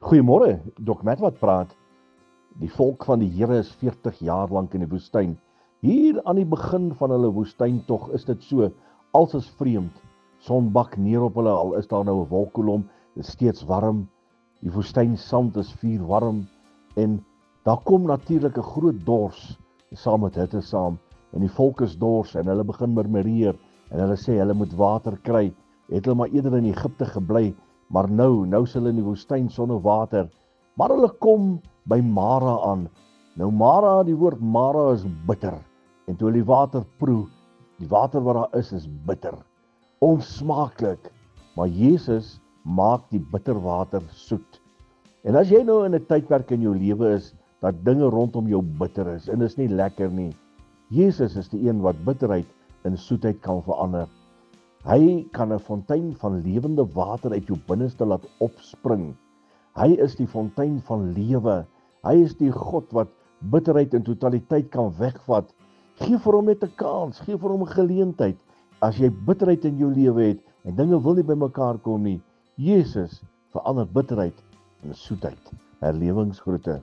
Goeiemôre, Dok Matt wat praat. Die volk van die Here is 40 jaar lank in die woestyn. Hier aan die begin van hulle woestyntog is dit so, alles is vreemd. Son bak neer op hulle, al is daar nou 'n wolkkolom, dit is steeds warm. Die woestynsand is vuurwarm en daar kom natuurlik 'n groot dors saam met hitte saam. En die volk is dors en hulle begin murmureer en hulle sê hulle moet water kry. Het hulle maar eerder in Egipte gebly, maar nou is hulle in die woestyn sonder water. Maar hulle kom by Mara aan. Nou Mara, die woord Mara is bitter. En toe hulle die water proe, die water wat daar is bitter. Onsmaaklik. Maar Jesus maak die bitter water soet. En as jy nou in 'n tydperk in jou lewe is, dat dinge rondom jou bitter is, en is nie lekker nie. Jesus is die een wat bitterheid in soetheid kan verander. Hy kan 'n fontein van lewende water uit jou binneste laat opspring. Hy is die fontein van lewe. Hy is die God wat bitterheid in totaliteit kan wegvat. Gee vir hom net 'n kans, gee vir hom 'n geleentheid. As jy bitterheid in jou lewe het en dinge wil nie by mekaar kom nie, Jesus verander bitterheid in soetheid. Herlewingsgroete.